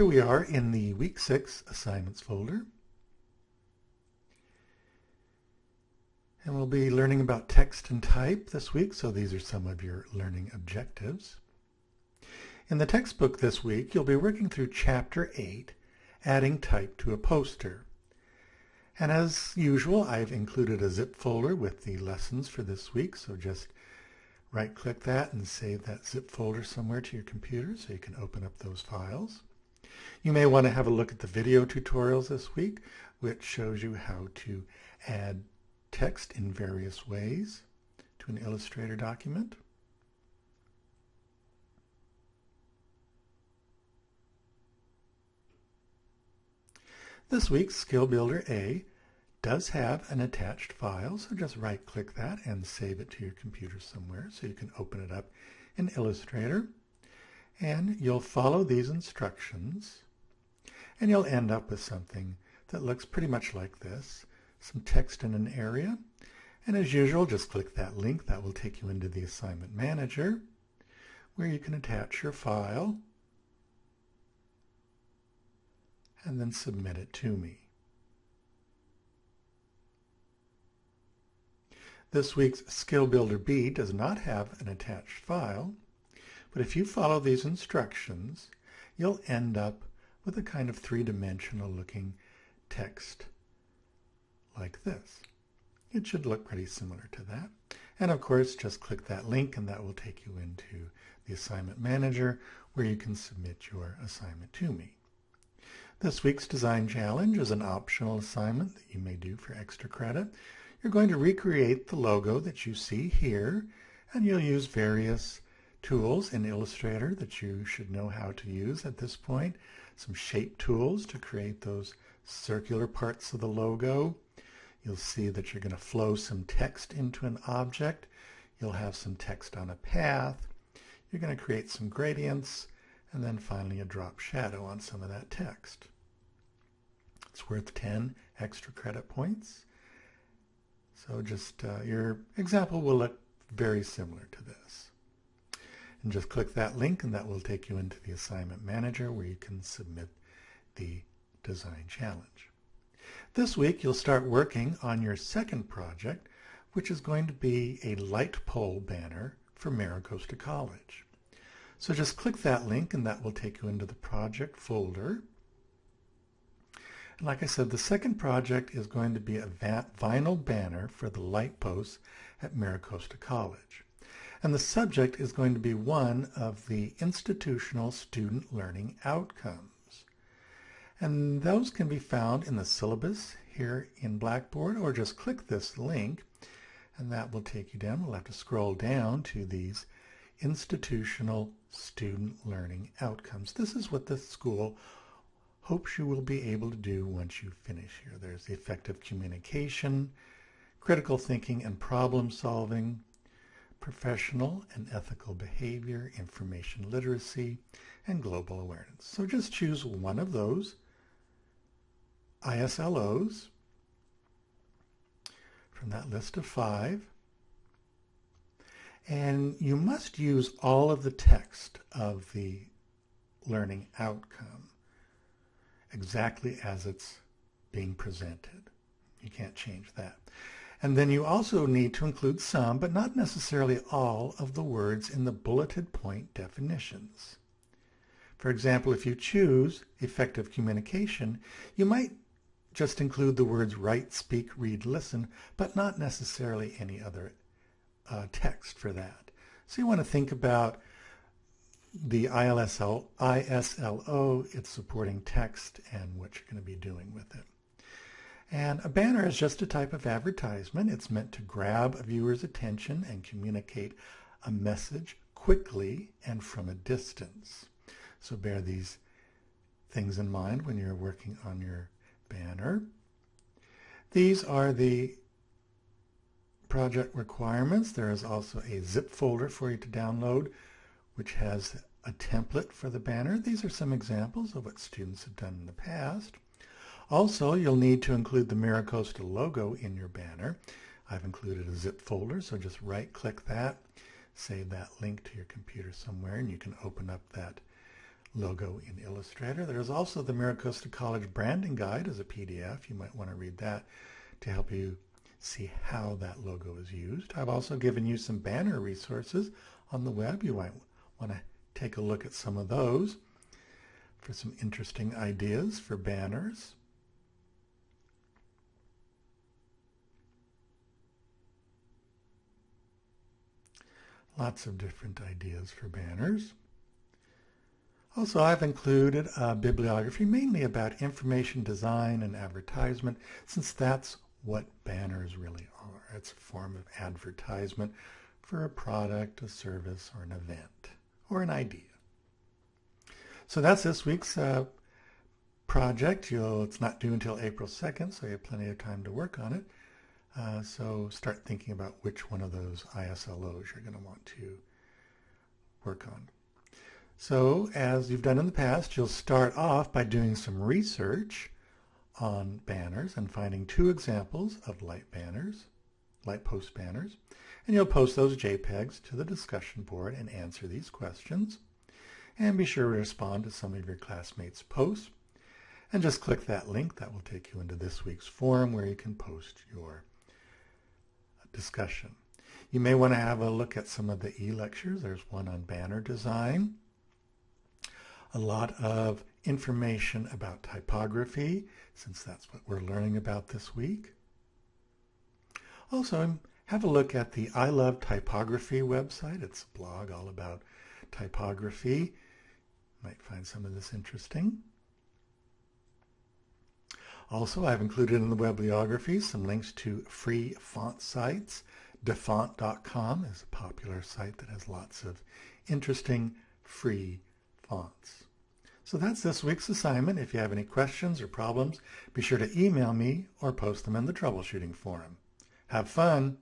Here we are in the Week 6 Assignments folder. And we'll be learning about text and type this week, so these are some of your learning objectives. In the textbook this week, you'll be working through Chapter 8, Adding Type to a Poster. And as usual, I've included a zip folder with the lessons for this week, so just right-click that and save that zip folder somewhere to your computer so you can open up those files. You may want to have a look at the video tutorials this week, which shows you how to add text in various ways to an Illustrator document. This week's Skill Builder A does have an attached file, so just right-click that and save it to your computer somewhere so you can open it up in Illustrator. And you'll follow these instructions, and you'll end up with something that looks pretty much like this, some text in an area. And as usual, just click that link. That will take you into the Assignment Manager, where you can attach your file and then submit it to me. This week's Skill Builder B does not have an attached file, but if you follow these instructions, you'll end up with a kind of three-dimensional looking text like this. It should look pretty similar to that. And of course, just click that link and that will take you into the Assignment Manager where you can submit your assignment to me. This week's Design Challenge is an optional assignment that you may do for extra credit. You're going to recreate the logo that you see here, and you'll use various tools in Illustrator that you should know how to use at this point. Some shape tools to create those circular parts of the logo. You'll see that you're going to flow some text into an object. You'll have some text on a path. You're going to create some gradients, and then finally a drop shadow on some of that text. It's worth 10 extra credit points. So just your example will look very similar to this. And just click that link and that will take you into the Assignment Manager where you can submit the design challenge. This week you'll start working on your second project, which is going to be a light pole banner for MiraCosta College. So just click that link and that will take you into the project folder. And like I said, the second project is going to be a vinyl banner for the light posts at MiraCosta College. And the subject is going to be one of the institutional student learning outcomes. And those can be found in the syllabus here in Blackboard, or just click this link and that will take you down. We'll have to scroll down to these institutional student learning outcomes. This is what the school hopes you will be able to do once you finish here. There's effective communication, critical thinking and problem solving, professional and ethical behavior, information literacy, and global awareness. So just choose one of those ISLOs from that list of 5. And you must use all of the text of the learning outcome exactly as it's being presented. You can't change that. And then you also need to include some, but not necessarily all, of the words in the bulleted point definitions. For example, if you choose effective communication, you might just include the words write, speak, read, listen, but not necessarily any other text for that. So you want to think about the ISLO, its supporting text, and what you're going to be doing with it. And a banner is just a type of advertisement. It's meant to grab a viewer's attention and communicate a message quickly and from a distance. So bear these things in mind when you're working on your banner. These are the project requirements. There is also a zip folder for you to download, which has a template for the banner. These are some examples of what students have done in the past. Also, you'll need to include the MiraCosta logo in your banner. I've included a zip folder, so just right-click that, save that link to your computer somewhere, and you can open up that logo in Illustrator. There's also the MiraCosta College Branding Guide as a PDF. You might want to read that to help you see how that logo is used. I've also given you some banner resources on the web. You might want to take a look at some of those for some interesting ideas for banners. Lots of different ideas for banners. Also, I've included a bibliography mainly about information design and advertisement, since that's what banners really are. It's a form of advertisement for a product, a service, or an event, or an idea. So that's this week's project. It's not due until April 2nd, so you have plenty of time to work on it. So start thinking about which one of those ISLOs you're going to want to work on. So as you've done in the past, you'll start off by doing some research on banners and finding 2 examples of light post banners. And you'll post those JPEGs to the discussion board and answer these questions. And be sure to respond to some of your classmates' posts. And just click that link. That will take you into this week's forum where you can post your discussion. You may want to have a look at some of the e-lectures. There's one on banner design. A lot of information about typography, since that's what we're learning about this week. Also, have a look at the I Love Typography website. It's a blog all about typography. Might find some of this interesting. Also, I've included in the bibliography some links to free font sites. Dafont.com is a popular site that has lots of interesting free fonts. So that's this week's assignment. If you have any questions or problems, be sure to email me or post them in the troubleshooting forum. Have fun!